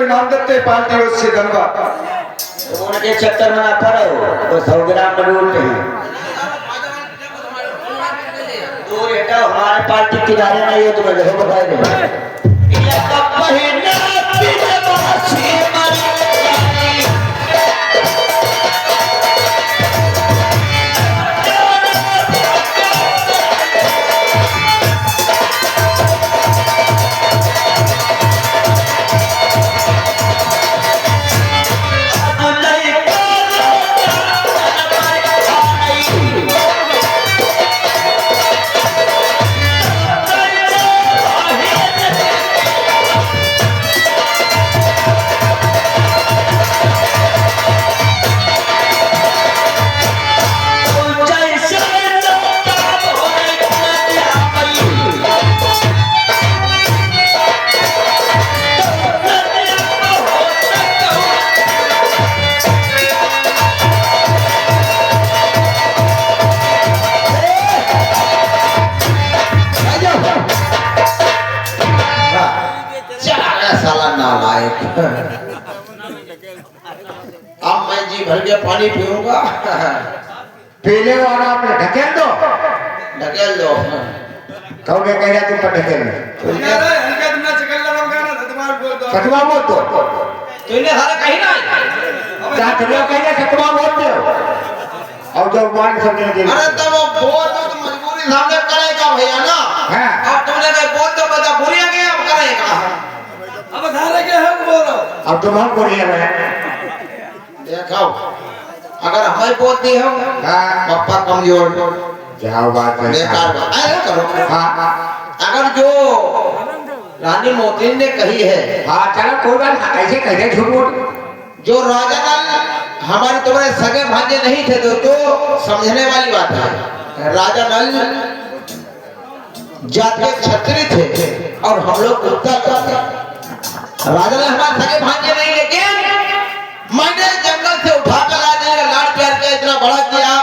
नाम देते पार्टी उससे धन्यवाद। उनके चक्कर में ना पड़ो तो 100 ग्राम में डूबते हैं। दूर हटाओ, हमारे पार्टी किनारे नहीं हो तुम्हें देखो बताए नहीं। अब मैं जी भर के पानी पीऊंगा। पीने वाला आपने ढकेल दो कहोगे कह रहा तुम पर ढकेल सतवा बोल दो तूने सारा कहीं ना जहाँ चलो कह सतवा बोल दो और जो मान समझने के अरे तब वो बोल दो तो मजबूरी सामने करेगा भैया ना। अब तुमने कहा बोल दो बता बुरी आ गया अब करेगा। अब धारे के हम बोलो अब तुम हम बोलिए देखो अगर हमें बोलती हो पप्पा कमजोर जाओ बात बेकार बात ऐसा करो। अगर जो रानी मोतिन ने कही है चलो कोई बात ऐसे कहते झूठ बोल जो राजा नल हमारे तुम्हारे सगे भांजे नहीं थे तो समझने वाली बात है। राजा नल जाति क्षत्रिय थे और हम लोग उत्तर थे। राजा नल हमारे सगे भांजे नहीं, लेकिन मैंने जंगल से उठाकर राजा का लाड प्यार किया, इतना बड़ा किया।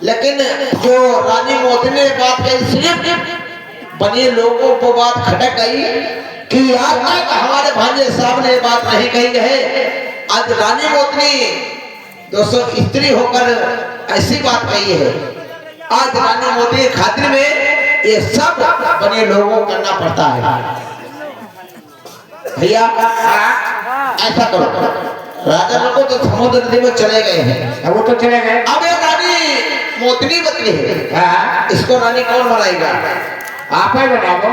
लेकिन जो रानी मोतिन ने बात कही सिर्फ बने लोगों को बात खटक गई कि आज तक हमारे भांजे साहब ने बात नहीं कही है। आज रानी मोतनी दोस्तों स्त्री होकर ऐसी बात कही है। आज रानी मोतनी खातिर में ये सब बने लोगों को करना पड़ता है। भैया ऐसा करो, राजा लोग तो समुद्र नदी में चले गए हैं, वो तो चले गए। अब ये रानी मोतनी बदली है, इसको रानी कौन बनाएगा? आप ही बनाओ ना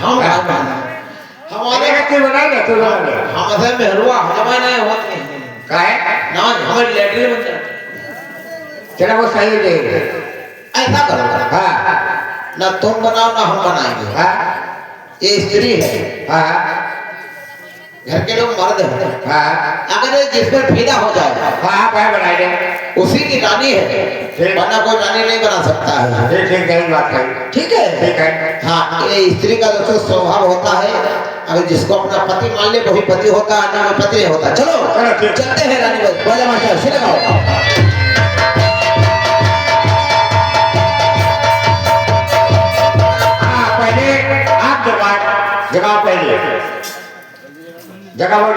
हम हमारे के बनाएंगे तो हम ऐसे मेहरुआ हमें नहीं होते का है ना, हमारी लेटरिन बन जाती। चलो वो सही है। ऐसा करो ना तुम बनाओ ना हम बनाएंगे। ये स्त्री है, घर के लोग मर्द हैं। अगर जिसमें फीदा हो जाए बनाए देंगे उसी की रानी है, वरना कोई रानी नहीं बना सकता है। ठीक बात है, ठीक है ठीक है। हाँ, ये स्त्री का दोस्तों स्वभाव होता है, अगर जिसको अपना पति मान ले वही पति होता है, ना पति नहीं होता। चलो चलते हैं रानी बाजा मास्टर से लगाओ। पहले आप जगह पहले जगह बोल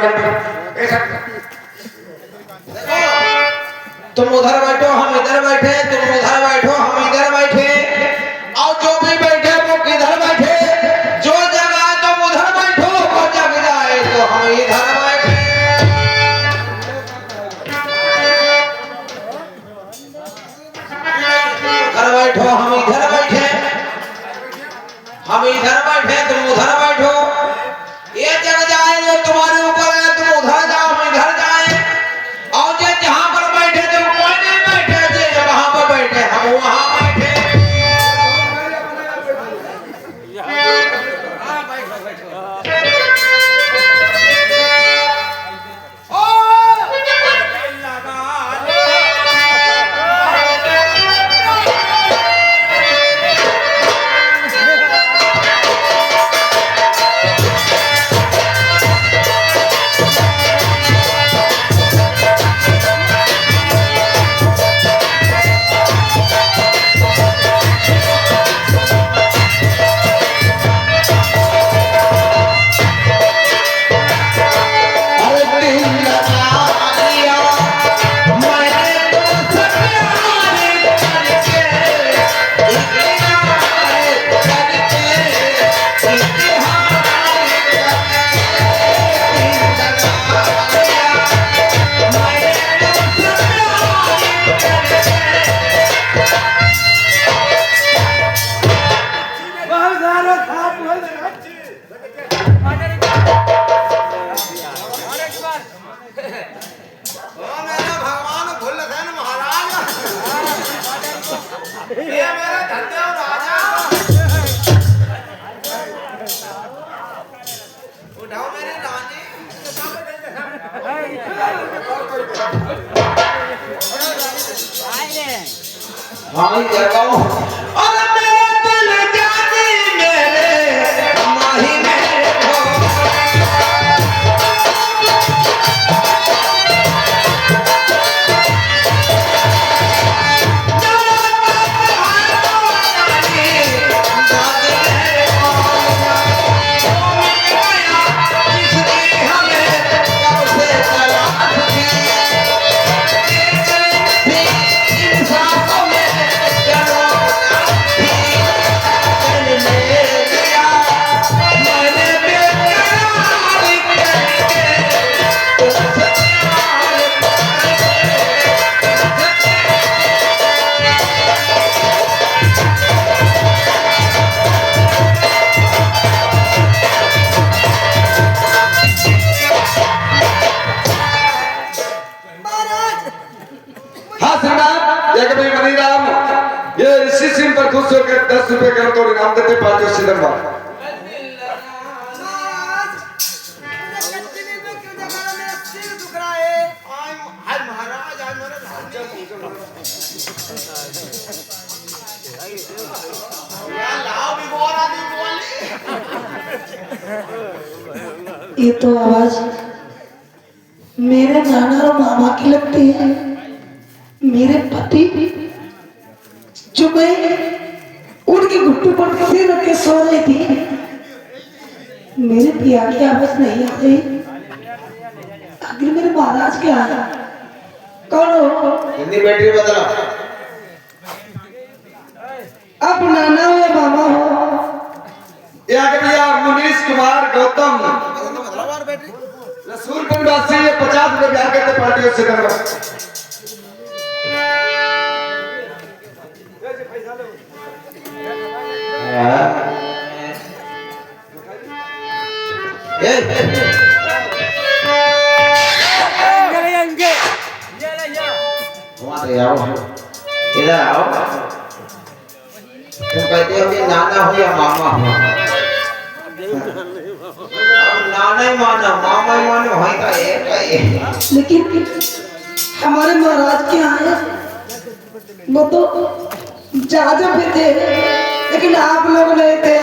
तुम उधर बैठो हम इधर बैठे, तुम उधर बैठो हम इधर बैठे, और जो भी बैठे वो किधर बैठे। जो जगह तुम उधर बैठो वो जग जाए तो हम इधर बैठे। उधर बैठो हम इधर बैठे, हम इधर बैठे तुम उधर बैठो। ये जग जाए जो तुम्हारे ऊपर है, तुम उधर जाओ हम इधर जाए। और जो जहां पर बैठे तुम कोई नहीं बैठे, जो वहां पर बैठे हम वहां बैठे। हाँ जगाओ और मेरे दिल जानी मेरे माही मेरे हो एक भाई मनीराम ये इसी सिम पर खुश होकर 10 रुपए कर तो इनाम देते पार्टी सिनेमा ये तो आवाज मेरे नाना और मामा की लगती है। मेरे पति जो मैं उनके घुट्टू पर कभी रख के सो रही थी, मेरे पिया की आवाज नहीं आ रही। आखिर मेरे महाराज क्या है? कौन हो? हिंदी बैटरी बदला आप नाना हो या मामा हो? यहाँ के भैया मुनीश कुमार गौतम रसूलपुर वासी ये 50 रुपए बिहार करते पार्टी सिनेमा इधर आओ तुम कहते हो कि नाना हो या मामा हो नाना ही मानो मामा ही मानो है का एक लेकिन हमारे महाराज क्या है? वो तो जहाजों पे थे, लेकिन आप लोग नहीं थे।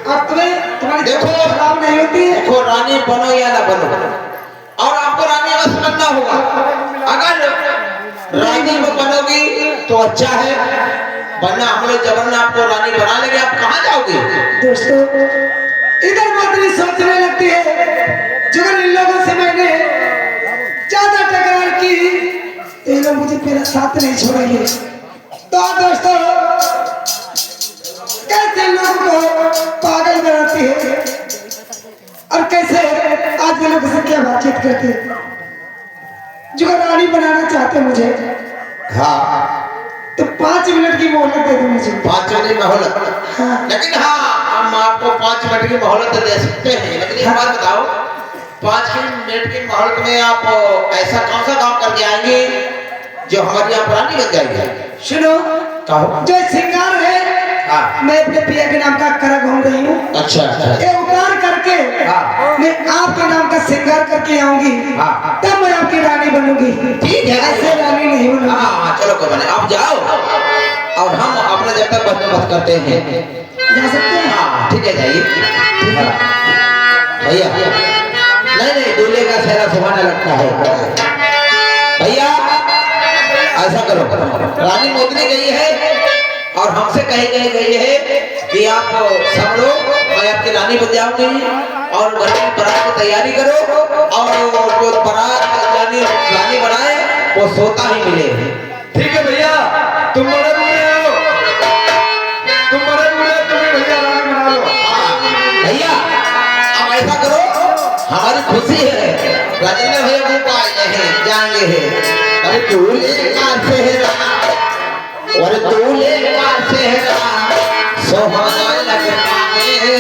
और तुम्हारी देखो। खराब नहीं होती है। देखो रानी बनो या ना बनो, और आपको रानी बस बनना होगा। अगर रानी में बनोगी तो अच्छा है, वरना हम लोग जबरन आपको रानी बना लेंगे, आप कहाँ जाओगे? दोस्तों इधर बदली सोचने लगती है, जो इन लोगों से मैंने ज्यादा टकरार की तो ये लोग मुझे मेरा साथ नहीं छोड़ेंगे। तो दोस्तों कैसे लोगों को पागल बनाती है और कैसे आज ये लोग से क्या बातचीत करते हैं, जो रानी बनाना चाहते मुझे, हाँ तो 5 मिनट की मोहलत दे दो मुझे। 5 मिनट की मोहलत, हाँ। लेकिन हाँ हम आपको 5 मिनट की मोहलत दे सकते हैं, लेकिन एक बात बताओ, 5 मिनट की मोहलत में आप ऐसा कौन सा काम करके आएंगे जो हमारी यहाँ रानी बन जाएगी? सुनो, कहो। जो श्रृंगार है, हाँ। मैं अपने पिया के नाम का करा घूम रही हूँ। अच्छा अच्छा। ये उतार करके हाँ। मैं आपके नाम का श्रृंगार करके आऊंगी, हाँ। तब मैं आपकी रानी बनूंगी। ठीक है। ऐसे रानी नहीं बनूंगी। हाँ चलो कोई बात नहीं, आप जाओ और हम अपना जब तक बंदोबस्त करते हैं। जा सकते हैं? हाँ ठीक है, जाइए। भैया नहीं दूल्हे का सेहरा सुहाना लगता है। भैया ऐसा करो, रानी मोदनी गई है और हमसे कही गई है कि आप सब लोग, मैं आपकी रानी बन जाऊंगी और बारात की तैयारी करो, और जो बारात रानी बनाए वो सोता ही मिले। ठीक है भैया, तुम बड़े बूढ़े हो, तुम बड़े बूढ़े हो, तुम्हें भैया रानी बना लो। भैया अब ऐसा करो, हमारी खुशी है, राजेंद्र भैया को आए हैं जाएंगे हैं। अरे दूल्हे का सेहरा, और दूल्हे का सेहरा सुहाना लगता है,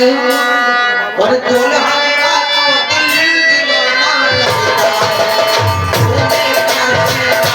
और दुल्हन का तो दिल दीवाना लगता है। दूल्हे का सेहरा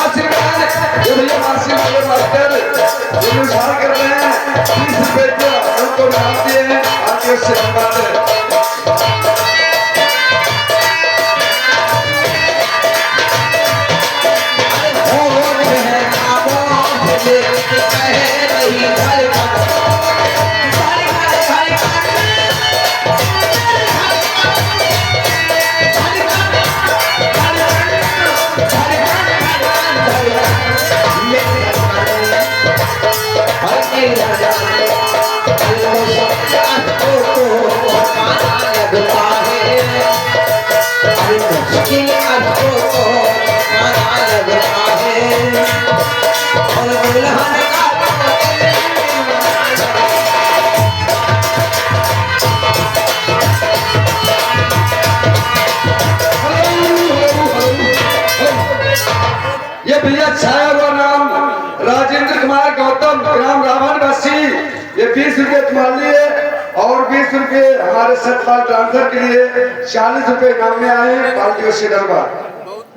आशीर्वाद ये भैया आशीर्वाद मास्टर ये उधार कर रहे हैं 20 रुपए का, उनको बनाते हैं आगे से बनवाते हैं। ये भैया छाया हुआ नाम राजेंद्र कुमार गौतम, ग्राम रावणवासी। ये 20 रुपए तुम्हारे लिए और 20 रुपए हमारे सतपाल ट्रांसफर के लिए, 40 रुपए नाम में आए पार्टियों से डलवा।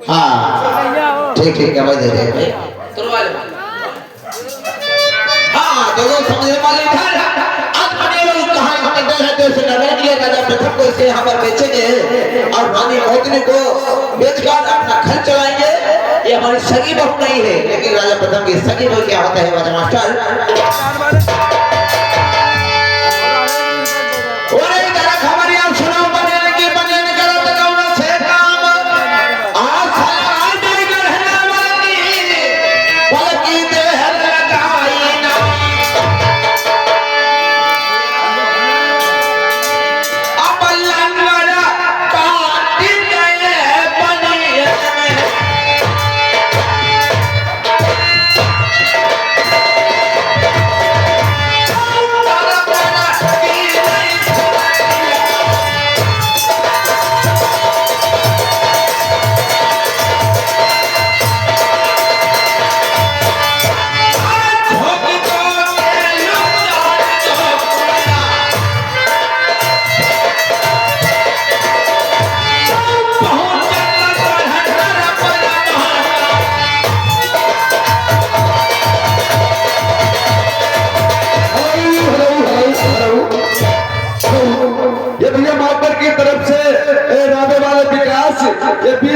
हाँ ठीक है, मैं दे दे। हाँ दोनों समझने वाले घर आज बने लोग कहाँ हमें दे है, देश नगर के राजा प्रथम को इसे यहाँ पर बेचेंगे और रानी मोदनी को बेचकर अपना घर चलाएंगे। ये हमारी सगी बहू नहीं है, लेकिन राजा प्रथम की सगी बहू क्या होता है राजा मास्टर?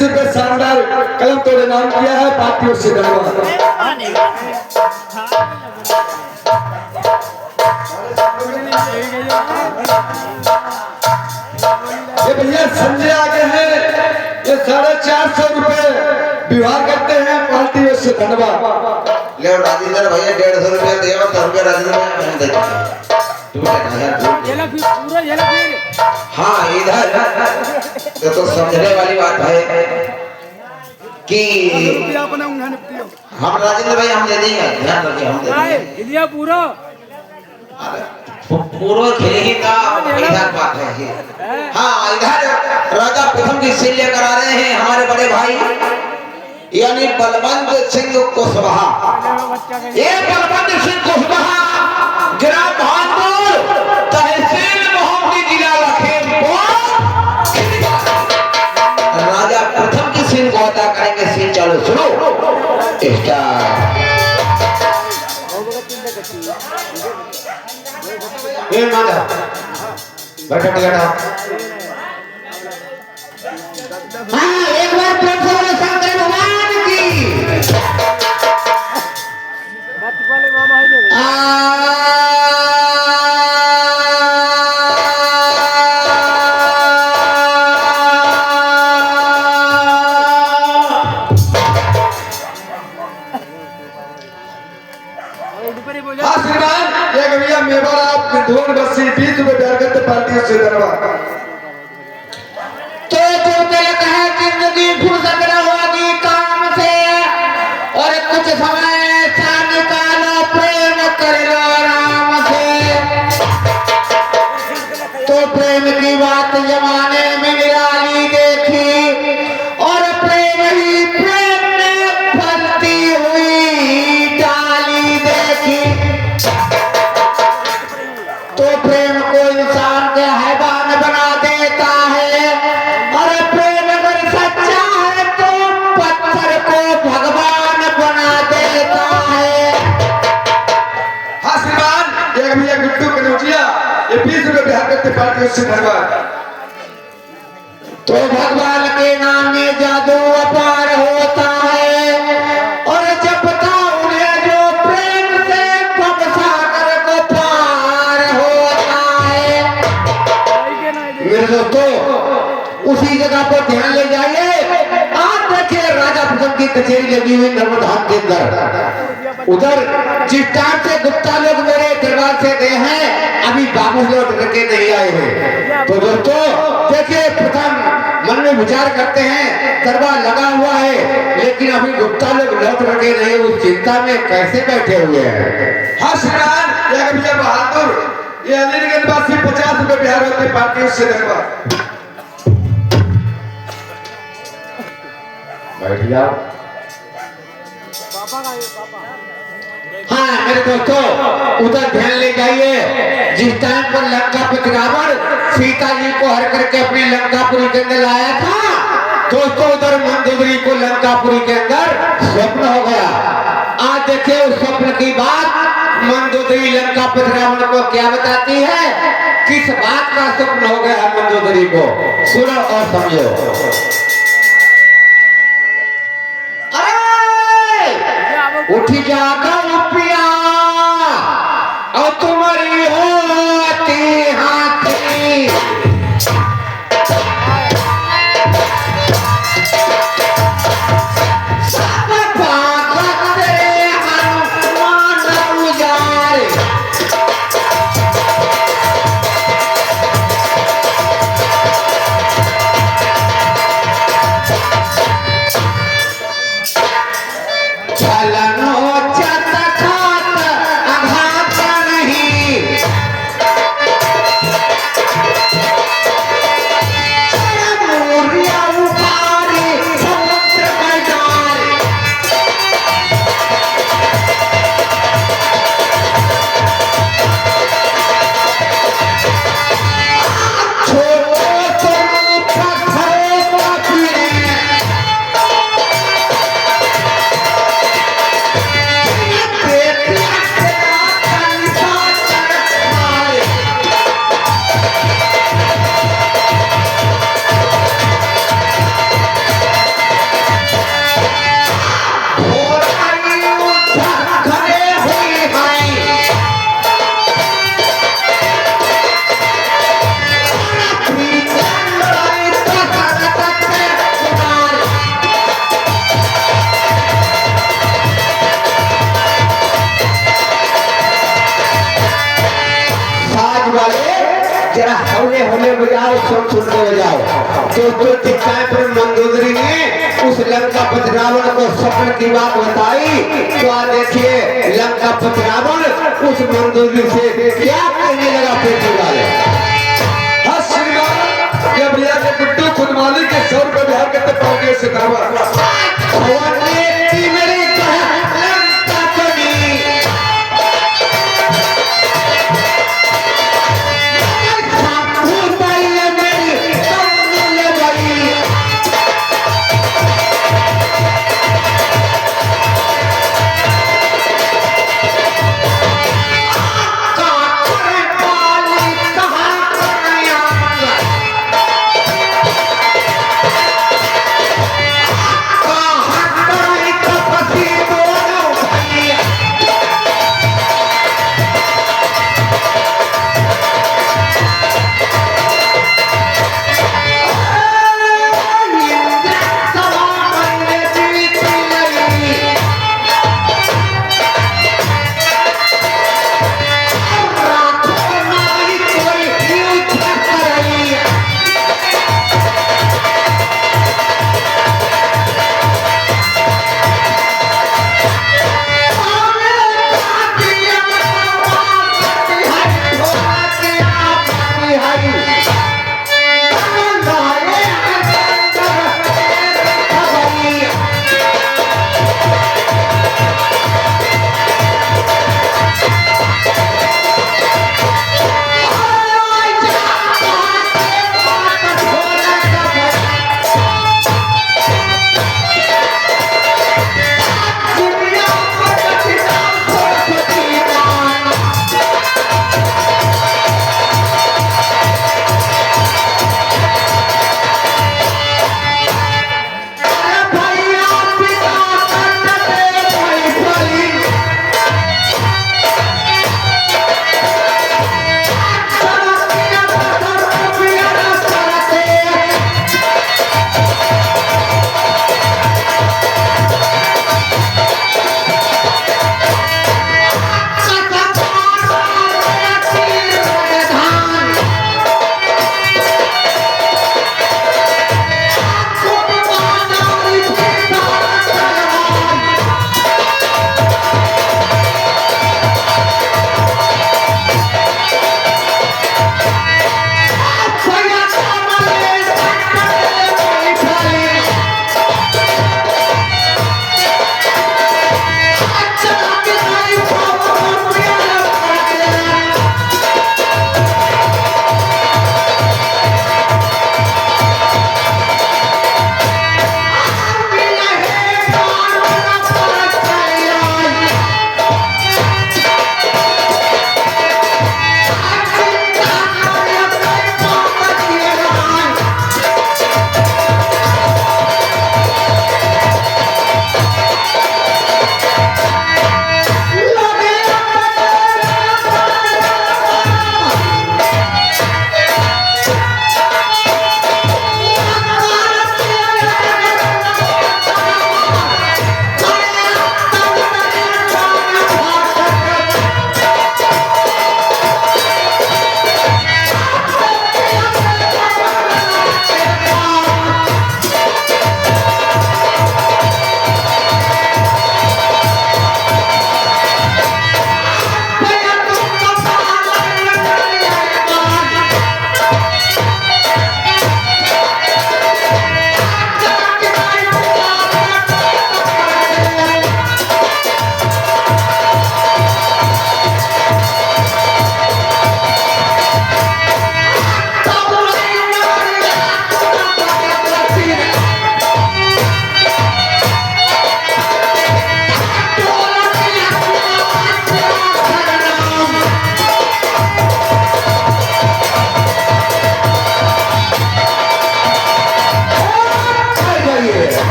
20 रुपए शानदार कलम तोड़े नाम किया है पार्टियों से धन्यवाद। ये भैया संजय आगे हैं, ये 450 रुपए व्यवहार करते हैं पार्टियों से धन्यवाद। ले राजेंद्र भैया 150 रुपया दे और 100 रुपया राजेंद्र भैया हम देंगे। हाँ इधर तो समझने वाली बात है कि हम राजेंद्र भाई हम दे देंगे, ध्यान रखिए हम दे देंगे पूरा पूरा खेलेगी का इधर बात है। हाँ इधर राजा प्रथम की सील लेकर आ रहे हैं हमारे बड़े भाई यानी बलवंत सिंह कुशवाहा। ये बलवंत सिंह कुशवाहा ग्राम भानपुर तहसील मोहम्मदी जिला लखीमपुर। राजा प्रथम की सील को अदा करेंगे। सील चालू शुरू स्टार्ट। ये माता बैठो बैठो। हाँ एक बार प्रेम से बोलो शंकर भगवान की। हाँ श्रीमान ये भैया मेवाड़ आप धोन बस्सी 20 रुपए प्यार करते पार्टियों से धन्यवाद। तो तिलक है जिंदगी फुर्सत न होगी काम से और कुछ समय सा निकालो प्रेम कर लो राम से। तो प्रेम की बात जमाने में निराली देखी और प्रेम ही प्रेम में फलती हुई डाली देखी। तो प्रेम को इंसान के हैवान बना देता है और प्रेम अगर सच्चा है तो पत्थर को भगवान बना देता है। हाँ श्रीमान ये भैया गुड्डू कनौजिया ये 20 रुपए प्यार करते पार्टियों से धन्यवाद। तो भगवान के नाम में जादू अपार होता है और जपता उन्हें जो प्रेम से सागर को पार होता है। मेरे दोस्तों उसी जगह पर ध्यान ले जाइए। आज देखिए राजा प्रथम की कचेरी लगी हुई नर्मदान के अंदर। उधर जिस टाइम से गुप्ता लोग मेरे दरबार से गए हैं अभी बाबू लोग रखे नहीं आए हैं। तो दोस्तों देखिए प्रथम मन में विचार करते हैं दरबार लगा हुआ है लेकिन अभी गुप्ता लोग लौट रखे नहीं, उस चिंता में कैसे बैठे हुए हैं। हाँ श्रीमान ये भैया बहादुर ये अलीगंज वासी 50 रुपए प्यार करते पार्टियों से धन्यवाद। बैठ जाओ। हाँ मेरे दोस्तों उधर ध्यान ले जाइए। जिस टाइम पर लंका पे रावण सीता जी को हर करके अपने लंकापुरी के अंदर लाया था दोस्तों उधर मंदोदरी को लंकापुरी के अंदर स्वप्न हो गया। आज देखिए उस स्वप्न की बात मंदोदरी लंका पे रावण को क्या बताती है, किस बात का स्वप्न हो गया मंदोदरी को, सुनो और समझो। उठ जागा पिया और तुम्हारी होती हाथी। सब पागल तेरे हनुमान उजारे। चलनो चता जरा हौले हौले बजाओ, सुन सुन के बजाओ। तो चित्तापुर मंदोदरी ने उस लंकापति रावण को स्वप्न की बात बताई। तो आज देखिए लंकापति रावण उस मंदोदरी से क्या कहने लगा। पृथ्वी वाले हाँ श्रीमान, ये भैया के गुड्डू खुद मालिक के 100 रुपए बिहार के तक पहुंचे सितारा।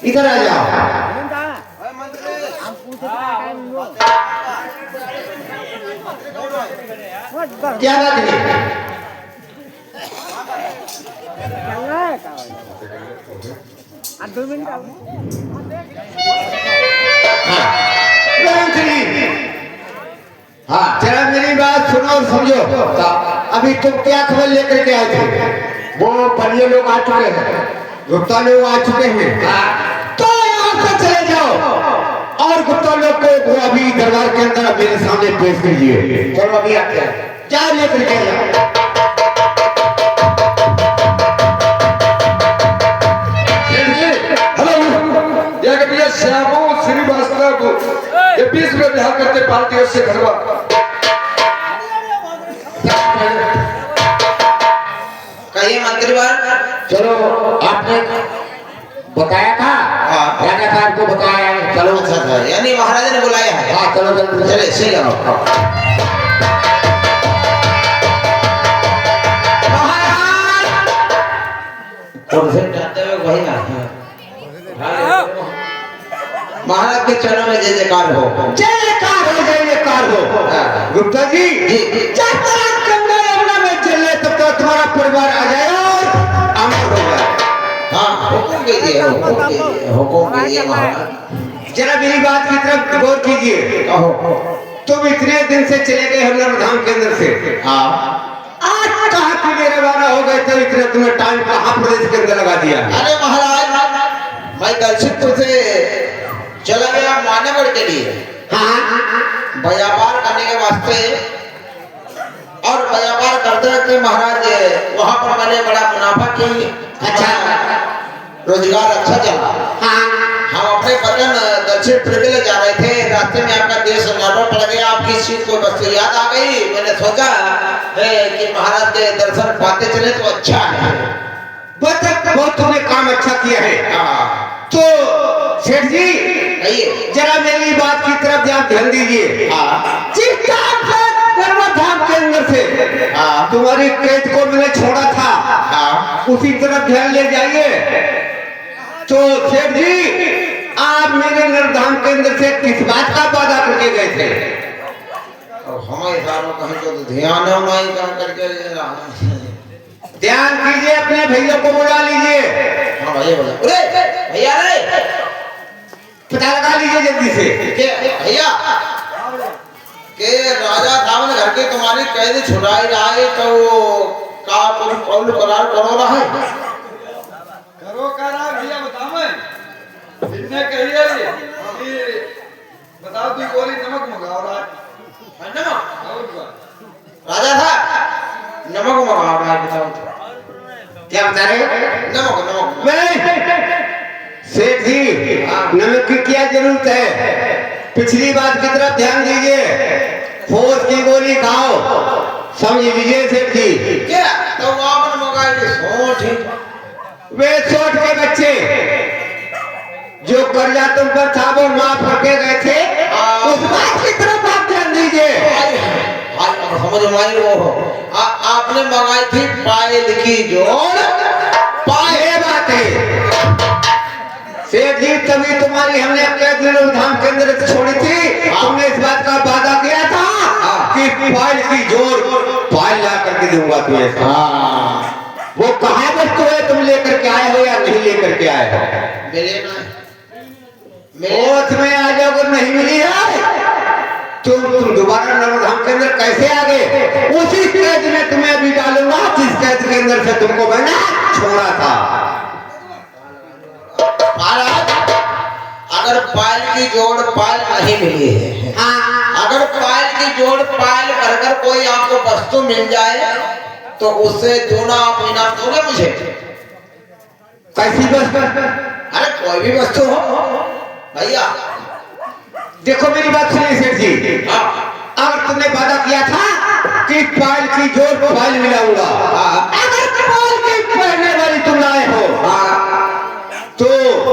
इधर आ जाओ। क्या बात है? हाँ जरा मेरी बात सुनो और समझो। अभी तुम क्या खबर लेकर के आए थे? वो बनिए लोग आ चुके हैं, गुप्ता लोग आ चुके हैं। तो यहाँ से चले जाओ और गुप्ता लोग को वो अभी दरबार के अंदर मेरे सामने पेश कीजिए। चलो अभी आते हैं, जाओ लेकर के जाओ। हेलो, यह कि भैया श्यामू श्रीवास्तव ये 20 रुपये बिहार करते पार्टी से घरवा। कहिए मंत्री वर्ग। चलो आपने बताया था, राजा साहब को बताया है। चलो अच्छा था, यानी महाराजा ने बुलाया है। हाँ चलो चलो चले से जाओ। कौन से? जाते हुए वही आते हैं। महाराज के चरणों में जय जयकार हो। जय जयकार हो, जय जयकार हो। गुप्ता जी जब तक गंगा यमुना में चले तब तक तुम्हारा परिवार आ जाएगा और अमर होगा। हाँ हुकुम कीजिए, हुकुम कीजिए, हुकुम कीजिए महाराज। जरा मेरी बात की तरफ गौर कीजिए। कहो। तुम इतने दिन से चले गए हरनर धाम के अंदर से, हाँ आज कहा कि मेरे रवाना हो गए थे, इतने तुम्हें टाइम कहाँ प्रदेश के अंदर लगा दिया? अरे महाराज मैं दलसिंहपुर से चला गया मानेगढ़ के लिए व्यापार करने के वास्ते, और व्यापार करते करते महाराज वहां पर मैंने बड़ा मुनाफा की। अच्छा रोजगार अच्छा चला। हम अपने वतन दक्षिणपुर के लिए जा रहे थे, रास्ते में आपका देश नजर पड़ गया, आपकी चीज को वस्तु याद आ गई। मैंने सोचा कि महाराज के दर्शन पाते चले तो अच्छा है। बहुत तुमने काम अच्छा किया है। तो सेठ जी जरा मेरी बात की तरफ ध्यान दीजिए। जिस टाइम से नर्मदा धाम के अंदर से तुम्हारी कैद को मैंने छोड़ा था, उसी तरफ ध्यान ले जाइए। तो सेठ जी आप मेरे नर्मदा के अंदर से किस बात का वादा करके गए थे? हमारे सारों कहीं तो ध्यान नहीं करके ध्यान कीजिए, अपने भैया को बुला लीजिए। हाँ भैया बोला, भैया रे पता लगा लीजिए जल्दी से। भैया के राजा साहब ने घर के तुम्हारी कैद छुड़ाई रहा है, तो का कुछ कौल करार करो रहा है? करो करा भैया बताओ मैं इतने कहिए कि बताओ तू गोली नमक मंगाओ रहा नमक राजा था नमक मंगा रहा है, बताओ क्या बता रहे हो? नमक नमक सेठ जी नमक की क्या जरूरत है? पिछली बात की तरफ ध्यान दीजिए। फौज की गोली खाओ, समझ लीजिए सेठ जी। क्या तो आपने मंगाई सोच वे सोच के बच्चे जो कर्जा तुम पर था वो माफ करके गए थे, उस बात की तरफ आप ध्यान दीजिए। समझ में वो आपने मंगाई थी पायल की जोड़। ये बात है सेठ जी, तभी तुम्हारी हमने कैद धाम के अंदर छोड़ी थी। तुमने इस बात का वादा किया था कि पायल की जोड़ पायल ला करके दूंगा तुम्हें। वो कहाँ वस्तु है, तुम लेकर के आए हो या नहीं लेकर के आए हो? मिले ना होश में आ जाओ, अगर नहीं मिली है तुम दोबारा नर्मधाम के अंदर कैसे आ गए? उसी कैद में तुम्हें अभी डालूंगा जिस कैद के अंदर से तुमको मैंने छोड़ा था। महाराज अगर पायल की जोड़ पायल नहीं मिली है, अगर पायल की जोड़ पायल कर कोई आपको वस्तु मिल जाए तो उससे दूना आप इनाम दोगे मुझे? कैसी वस्तु? अरे कोई भी वस्तु हो भैया। देखो मेरी बात सुनिए सेठ जी, अगर तुमने वादा किया था कि पायल की जोड़ को पायल मिलाऊंगा, अगर पायल की पहनने वाली तुम लाए हो तो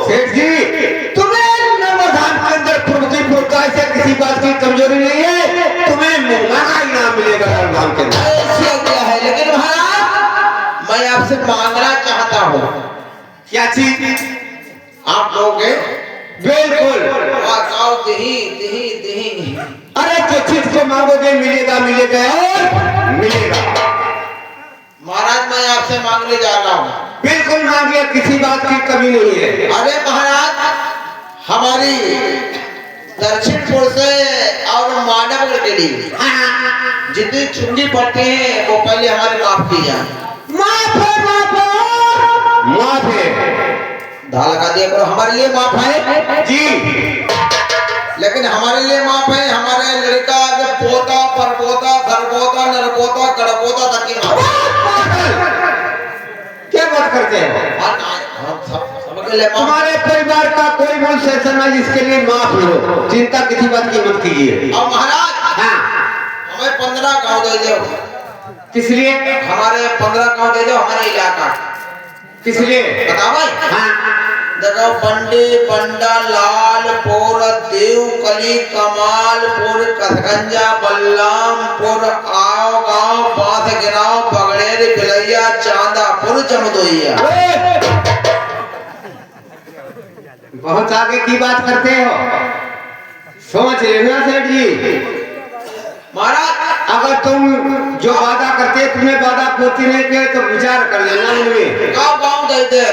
सेठ जी तुम्हें नर्मधाम के अंदर से किसी बात की कमजोरी नहीं है, तुम्हें महंगा इनाम मिलेगा नर्मधाम के अंदर। ऐसी क्या है? लेकिन महाराज मैं आपसे मांगना चाहता हूँ। क्या चीज? आप लोगे? बिल्कुल। अरे जो चीज को मांगोगे मिलेगा मिलेगा और मिलेगा। महाराज मैं आपसे मांगने जा रहा हूँ। बिल्कुल मांगिए, किसी बात की कमी नहीं है। अरे महाराज हमारी दक्षिणपुर से और मानवगढ़ के लिए जितनी चुंगी पड़ते हैं वो पहले हमारे माफ की जाए। माफ है धाल का दिया करो, हमारे लिए माफ है जी। लेकिन हमारे लिए माफ है हमारे लड़का जब पोता परपोता सरपोता नरपोता कड़पोता तक की माफ क्या बात करते हैं? सबके लिए माफ। तुम्हारे परिवार का कोई मूल सेशन है जिसके लिए माफ हो, चिंता किसी बात की मत कीजिए। और महाराज हाँ, हमें 15 गांव दे दो, किस लिए? हमारे 15 गांव दे दो हमारे इलाका। किस लिए? बताओ भाई। हाँ, देखो बंडे बंडा लालपुर देवकली कमालपुर कसगंजा बल्लामपुर आओ गांव बांस गिराव बगड़ेर बिलैया चांदापुर जमदोइया। बहुत आगे की बात करते हो, समझ रहे हो सेठ जी? महाराज अगर तुम जो वादा करते तुम्हें वादा पूर्ति नहीं किए तो विचार कर लेना उनमें। गांव गांव दे दे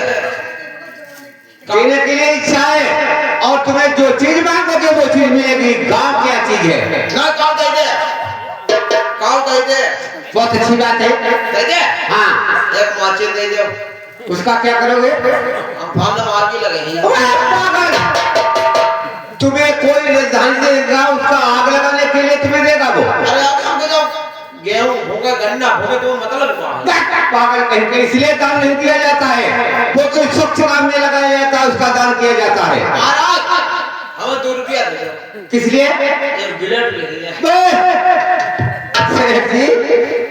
देने के लिए इच्छा है और तुम्हें जो चीज मांगोगे वो चीज मिलेगी। गांव क्या चीज है? ना गांव दे दे, गांव दे दे। बहुत अच्छी बात है। दे दे। हाँ, एक माचिस दे दे। उसका क्या करोगे? हम फांद मार के लगेंगे। पागल, तुम्हें कोई राजधानी देगा उसका आग लगाने के लिए तुम्हें देगा वो? अरे आप हमको जो गेहूं भूगा गन्ना भूगे तो मतलब क्या है? पागल कहीं के, इसलिए दान नहीं दिया जाता है। वो कोई स्वच्छ काम में लगाया जाता है उसका दान किया जाता है। महाराज हमें 2 रुपया दे दो। किस लिए? एक बिलेट ले लीजिए। सेठ जी,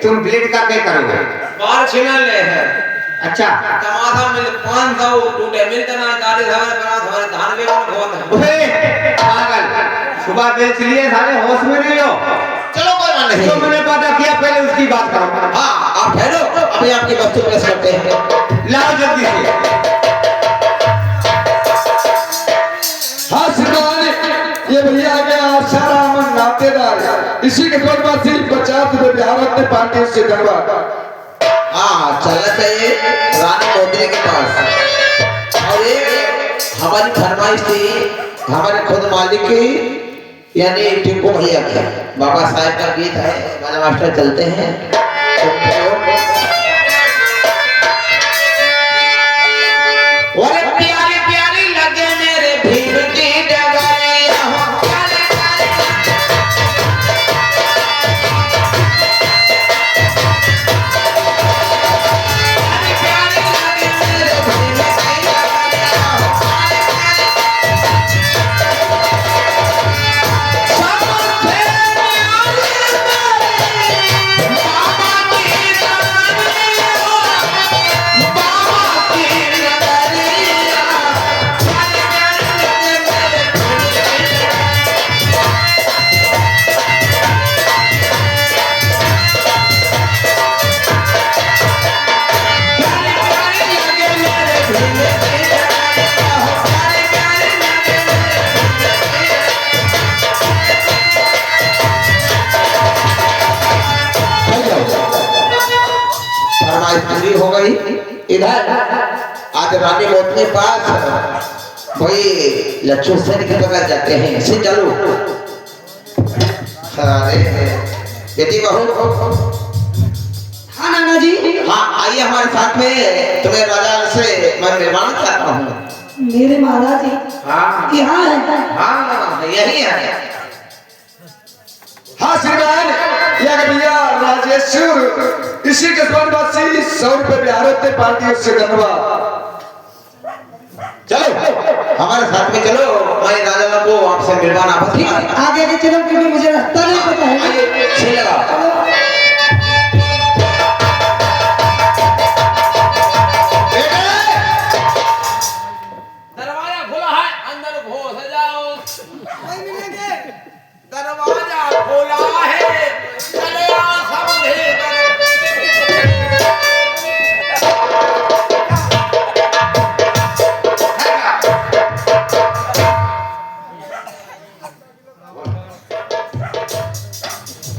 तुम ब्लेड का क्या करोगे? बाहर छिना ले है। अच्छा, तमाशा मिल 500 टूटे मिलते ना 40,000 50 हमारे धान के कौन बहुत ओए पागल, सुबह बेच लिए सारे होश में नहीं हो। चलो कोई बात नहीं। जो मैंने वादा किया पहले उसकी बात करो। हाँ आप ठहरो, अभी आपकी वस्तु पेश करते हैं। लाओ जल्दी से। हाँ श्रीमान, ये भैया आ गया आशाराम नातेदार, इसी के स्वर्गवासी 50 रुपए बिहार अपने पार्टी से धन्यवाद। हाँ चलना चाहिए रानी मोदी के पास। और ये हमारी फरमाइश थी हमारे खुद मालिक की, यानी टिंकू भैया की। बाबा साहब का गीत है, गाना मास्टर चलते हैं। अरे प्यारी प्यारी लगे मेरे भीड़ की डगरिया। अरे प्यारी लगे मेरे भीड़ की डगरिया। सब फरमाइश पूरी हो गई। इधर आज रानी मोती के पास भाई लच्छू सेन के बगल जाते हैं। इसे चलो अरे बेटी बहू। हाँ नाना जी। हाँ आइए हमारे साथ में, तुम्हें राजा से मैं मिलवाना चाहता हूँ। मेरे महाराज जी हाँ यहाँ है। हाँ यही है। हाँ श्रीमान, ये भैया राजेश्वर, इसी के स्वर्गवासी 100 रुपए बिहार अपने पार्टी से धन्यवाद। चलो हमारे साथ में चलो, मैं राजा को आपसे मिलवाना पड़ती है। आगे के चलो क्योंकि मुझे रास्ता नहीं पता है। आइए सही लगा। दरवाजा खुला है, अंदर घुस जाओ। दरवाजा खुला है, चले आओ सब भीतर।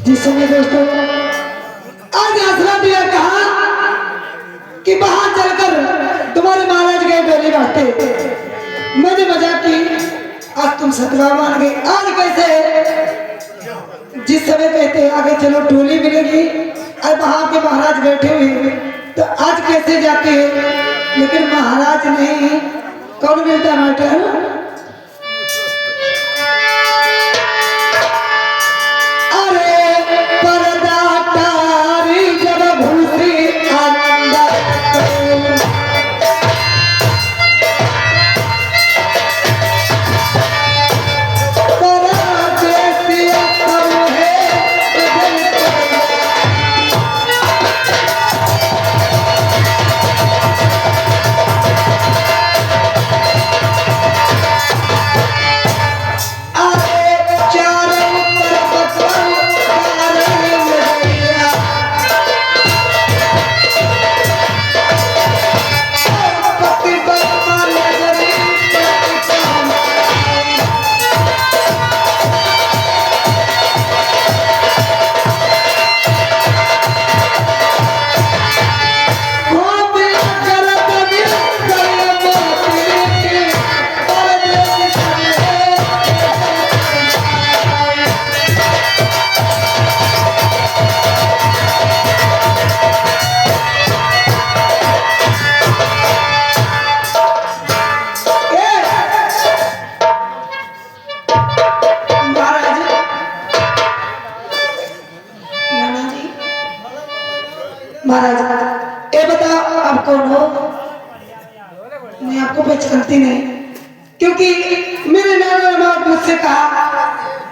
जिस समय दोस्तों आज आसरा दिया कहा कि बाहर चलकर तुम्हारे महाराज गए डोली बांटते, मैंने मजाक की, आज तुम सतवा मान गए। आज कैसे जिस समय कहते हैं आगे चलो टोली मिलेगी और वहां के महाराज बैठे हुए हैं, तो आज कैसे जाते हैं, लेकिन महाराज नहीं, कौन मिलता मास्टर? महाराज ये बताओ आप कौन हो? मैं आपको पहचानती नहीं, क्योंकि मेरे नाना ने मुझसे कहा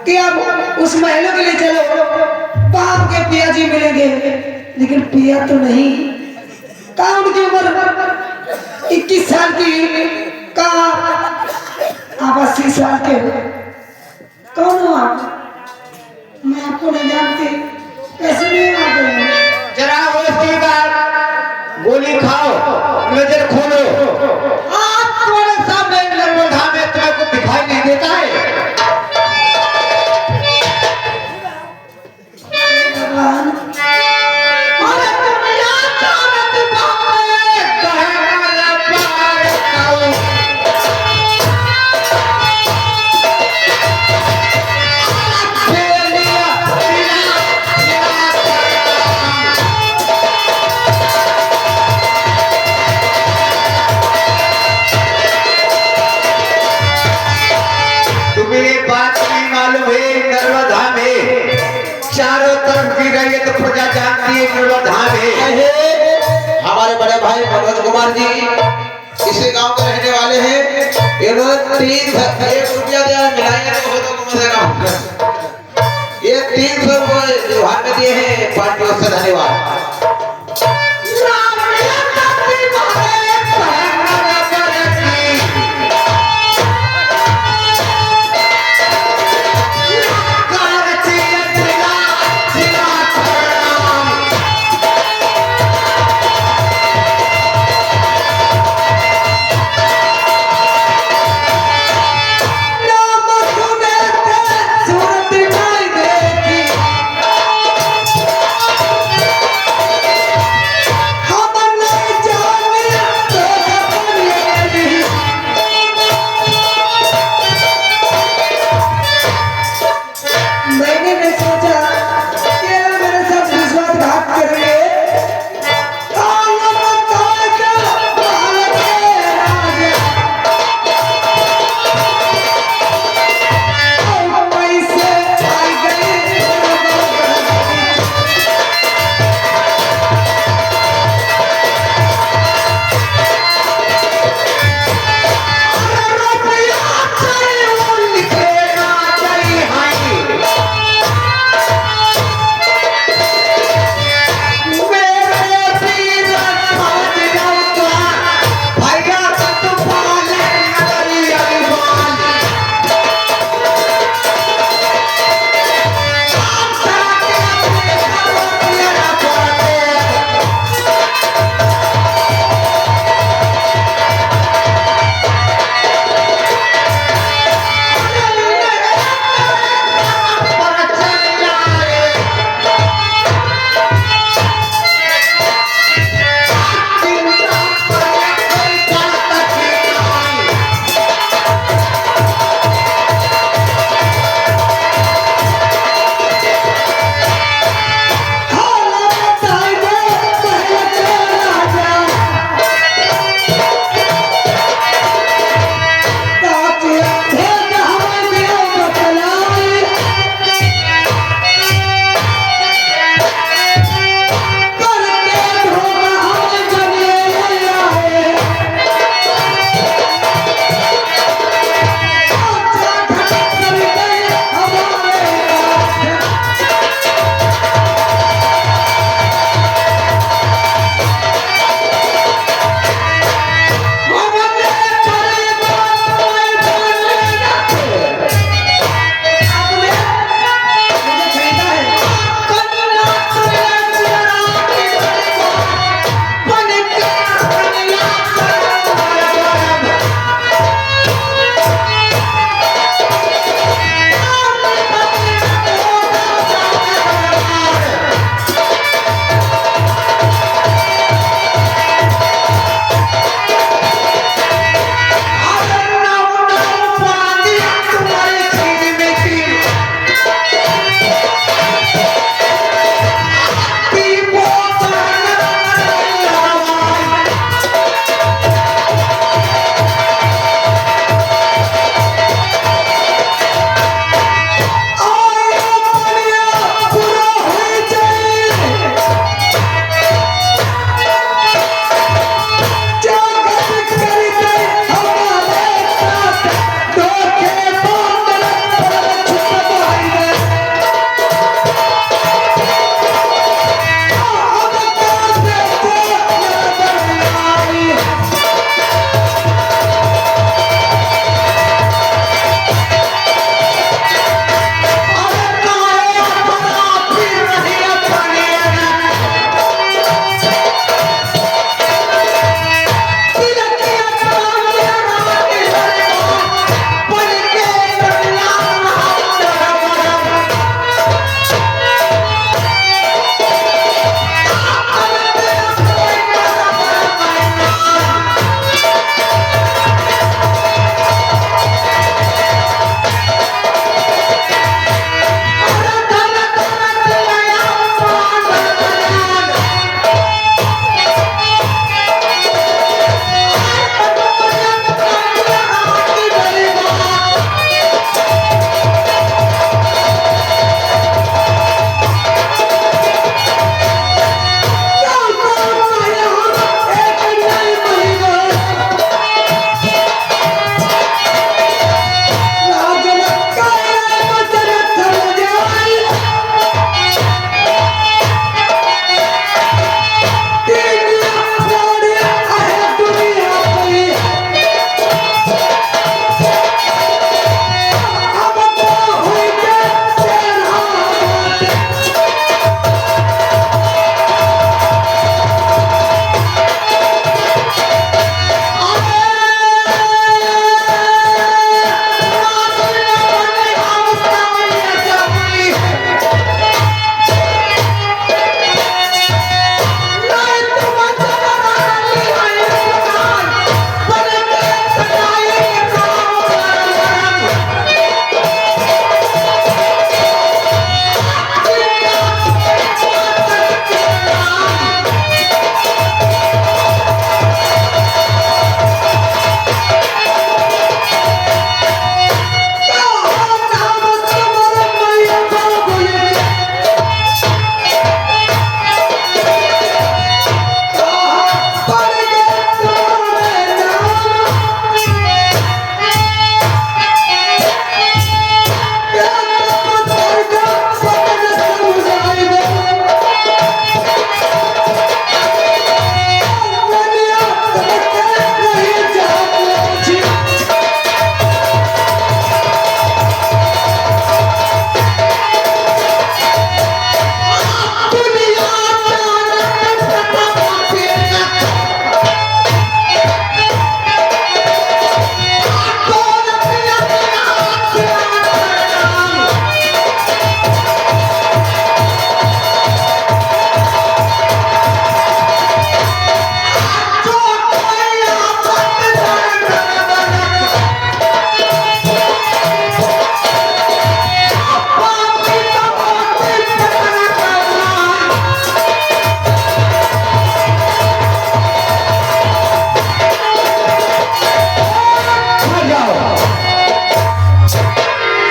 कि आप उस महलों के लिए चलो, वहां के पिया जी मिलेंगे, लेकिन पिया तो नहीं। कहा उनकी उम्र 21 साल की, कहा आप 80 साल के हो। कौन हो आप? मैं आपको नहीं जानती, कैसे नहीं आ गए? जरा वो गोली खाओ, नजर खोलो। आप तुम्हारे सामने नर्मदा में तुम्हें कुछ दिखाई नहीं देता है? भगवान, अरे तुम यहाँ चाहत पाए, कहना पाए खाओ। चारों तरफ की रैयत प्रजा जानती है नर्मदा में। हमारे बड़े भाई मनोज कुमार जी इसी गांव के रहने वाले हैं। इन्होंने 1 रुपया दिया, मिलाएंगे तो हो तो कम से कम ये 300 रुपये विभाग में दिए हैं। पार्टियों से धन्यवाद।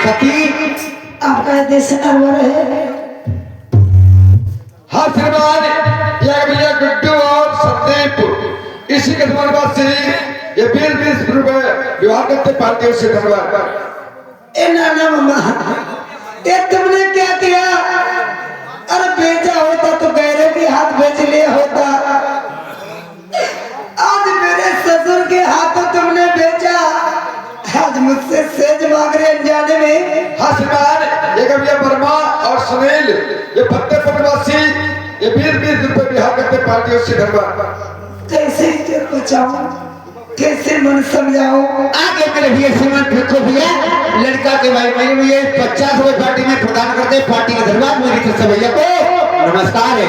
सती आपका देश नरवर है। हाँ श्रीमान, यह भैया गुड्डू और संदीप इसी के धन्यवाद से ये 20-20 रुपए व्यवहार करते पार्टियों से धन्यवाद। ए नाना मामा, ये तुमने क्या किया? अरे बेचा होता तो गैरों के हाथ बेच लिया होता। आज मेरे ससुर के हाथों तुमने बेचा, आज मुझसे सेज मांग रहे अनजाने में। हाँ श्रीमान, ये भैया वर्मा और सुनील ये फतेहपुरवासी ये 20-20 रुपए व्यवहार करते पार्टियों से धन्यवाद। कैसे इज्जत बचाऊं, कैसे मन समझाऊं? आगे मेरे भैया श्रीमान फेंको भैया लड़का के भाई मेरे भैया 50 रुपए पार्टी में प्रदान करते पार्टी का धन्यवाद मेरी तरफ से भैया को नमस्कार है।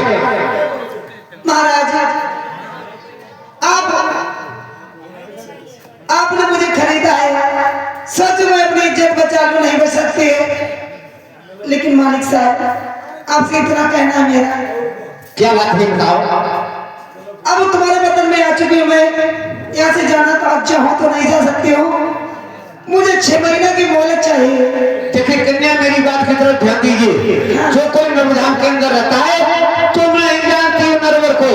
महाराज, आपने मुझे खरीदा है, सच में अपनी इज्जत बचा लूं नहीं बच सकती है, लेकिन मालिक साहब आपसे इतना कहना है मेरा। क्या बात है बताओ। अब तुम्हारे वतन में आ चुकी हूँ मैं, यहाँ से जाना तो आज चाहूँ तो नहीं जा सकती हूँ। मुझे 6 महीने की मोहलत चाहिए। देखिए कन्या मेरी बात की तरफ ध्यान दीजिए। जो कोई नवधाम के अंदर रहता है तो मैं ही जानती हूँ नरवर को।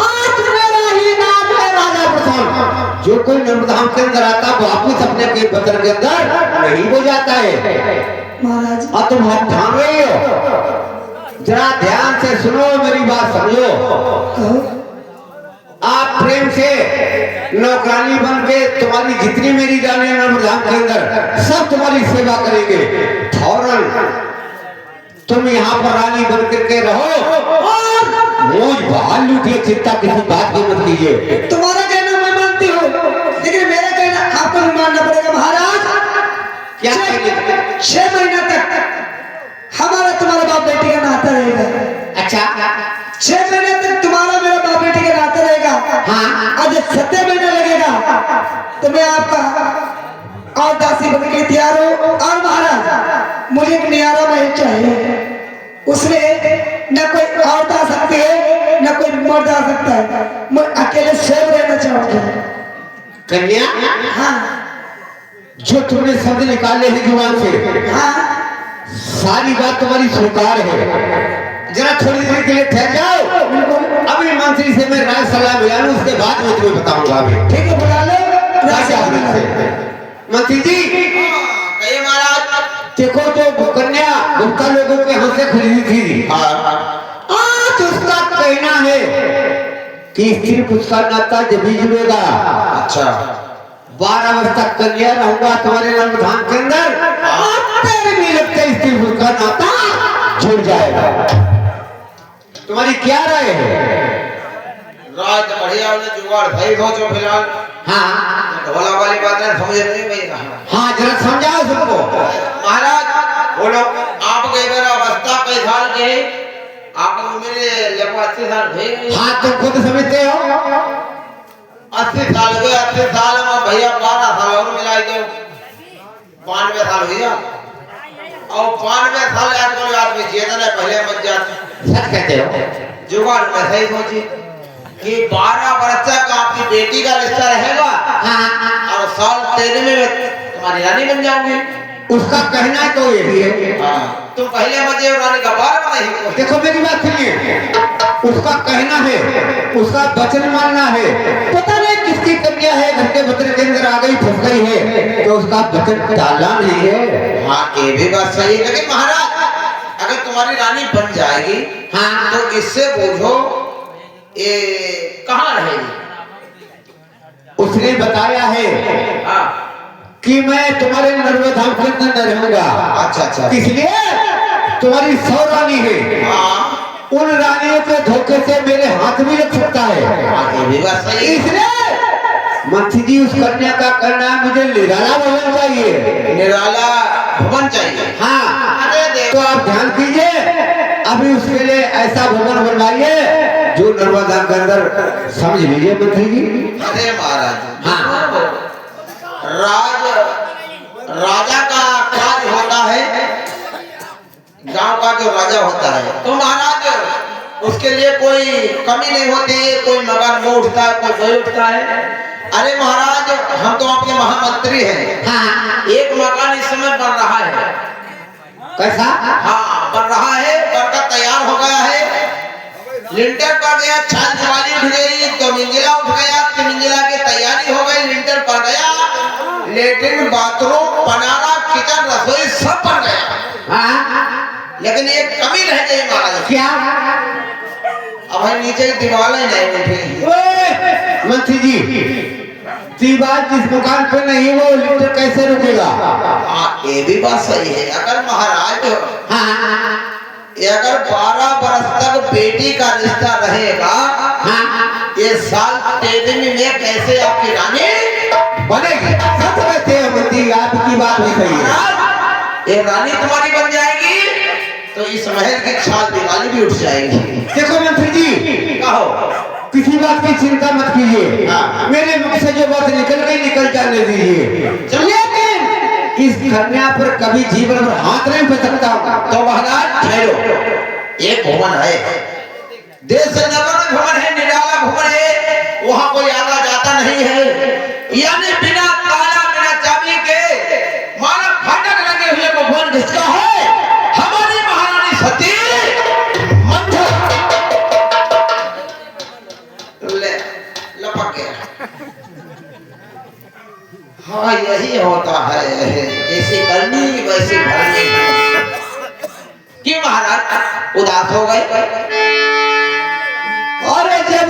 आज मेरा ही नाम है राजा प्रथम। जो कोई नवधाम के अंदर आता वापिस अपने के वतन के अंदर नहीं हो जाता है। महाराज और तुम हाथ थाम रहे हो, जरा ध्यान से सुनो मेरी बात समझो। कहो। आप प्रेम से नौकरानी बन के तुम्हारी जितनी मेरी जाने नवधाम के अंदर सब तुम्हारी सेवा करेंगे। फौरन तुम यहाँ पर रानी बन करके रहो और मौज बहाल लूटिए, चिंता किसी बात की मत कीजिए। तुम्हारा कहना मैं मानती हूँ, लेकिन मेरा कहना आपको भी मानना पड़ेगा महाराज। क्या 6 महीना तक हमारा तुम्हारा बाप बेटी का नाता रहेगा। अच्छा 6 महीने तक तुम्हारा मेरा बाप बेटी का नाता रहेगा। हाँ। और जब 7 महीना लगेगा तो मैं आपका और दासी बनने के लिए तैयार हूँ। और महाराज मुझे एक नियारा महल चाहिए, उसमें न कोई औरत आ सकती है न कोई मर्द आ सकता है। मैं अकेले स्वयं रहना चाहूंगा। कन्या हाँ जो तुमने शब्द निकाले हैं जुबान से हाँ सारी बात तुम्हारी स्वीकार है। जरा थोड़ी देर के लिए ठहर जाओ, अभी मंत्री से मैं राय सलाह मिला लूं, उसके बाद मैं तुम्हें बताऊंगा। अभी ठीक है, बुला लो राजा मंत्री जी। कहिए महाराज। देखो जो कन्या गुप्ता लोगों के हाथ से खरीदी थी, आज उसका कहना है कि स्त्री पुरुष का नाता जब भी जुड़ेगा। अच्छा 12 वर्ष तक कन्या रहूंगा तुम्हारे नवधाम के अंदर, तेरे भी लगता है स्त्री पुरुष का नाता जुड़ जाएगा। तुम्हारी क्या राय है? राज बढ़िया उन्हें जुगाड़ भाई हो जो फिलहाल। हाँ ढोला वाली बात है, समझ नहीं भैया। हाँ जरा समझाओ सबको। महाराज बोलो। आप गए मेरा अवस्था कई साल के, आप मेरे लगभग 80 साल हुए। हाँ तुम खुद समझते हो। 80 साल हुए, 80 साल में भैया 12 साल और मिलाई दो, 92 साल हुई। और 92 साल आज कोई आदमी चेतन है पहले मत जाते। सच कहते हो। जुगाड़ में सही सोची कि 12 वर्ष तक आपकी बेटी का रिश्ता रहेगा। हाँ और साल 13 में तुम्हारी रानी बन जाओगी। उसका कहना तो यही है। तुम पहले मजे और रानी का 12 में नहीं। देखो मेरी बात सुनिए, उसका कहना है, उसका वचन मानना है। पता नहीं किसकी कन्या है घर के वतन के अंदर आ गई फंस गई है तो उसका वचन डालना नहीं है। हाँ ये भी बात सही है, लेकिन महाराज अगर तुम्हारी रानी बन जाएगी हाँ तो इससे पूछो ये कहाँ रहेगी? उसने बताया है हाँ कि मैं तुम्हारे नर्मधाम के अंदर न रहूंगा। अच्छा अच्छा। इसलिए तुम्हारी 100 रानी है, हाँ उन रानियों के धोखे से मेरे हाथ भी लग सकता है। ये भी बात सही है। इसलिए मंत्री जी उस कन्या का कहना है मुझे निराला भवन चाहिए। निराला भवन चाहिए। हाँ अरे देखो तो आप ध्यान कीजिए, अभी उसके लिए ऐसा भवन बनवाइए जो नर्मदा के अंदर, समझ लीजिए मंत्री जी। अरे महाराज हाँ राजा का काज होता है, गांव का जो राजा होता है तो महाराज उसके लिए कोई कमी नहीं होती है। कोई मकान वो उठता है, कोई वही उठता है। अरे महाराज हम तो आपके महामंत्री हैं। हाँ एक मकान इस समय बन रहा है कैसा? हाँ बन रहा है, बनकर तैयार हो गया है। लिंटर पड़ गया, छाल दिवाली उठ गई, 2 मंजिला उठ गया, 3 मंजिला की तैयारी हो गई, लिंटर पड़ गया, लेटरिन बाथरूम बनाना किचन रसोई सब बन गया। हाँ? लेकिन एक कमी रह गई महाराज। क्या? अब है नीचे की दीवारें नहीं उठी। ओए, मंत्री जी, दीवार जिस दुकान पे नहीं वो लिंटर कैसे रुकेगा? हाँ ये भी बात सही है। अगर महाराज हाँ, अगर 12 बरस तक बेटी का रिश्ता रहेगा, हाँ, ये साल 13वीं में कैसे आपकी रानी बनेगी? सच कहते हैं मंत्री, आपकी बात भी सही है। महाराज ये रानी तुम्हारी बन जाएगी तो इस महल की छाल दिवाली भी उठ जाएगी। देखो मंत्री जी, कहो किसी बात की चिंता मत कीजिए। हाँ। मेरे मुख से जो बात निकल गई निकल जाने दीजिए। लेकिन इस कन्या पर कभी जीवन भर हाथ नहीं पटकता। तो महाराज ठहरो, एक भवन है, देश नगर भवन है, निराला भवन है, वहाँ कोई आता जाता नहीं है। यानी बिना ताला बिना चाबी के मानो फाटक लगे हुए वो भवन किसका है? हमारी महारानी सती मंथर। ले लपक गया। हाँ यही होता है, जैसी करनी वैसी भरनी। क्यों महाराज उदास हो गए? और जब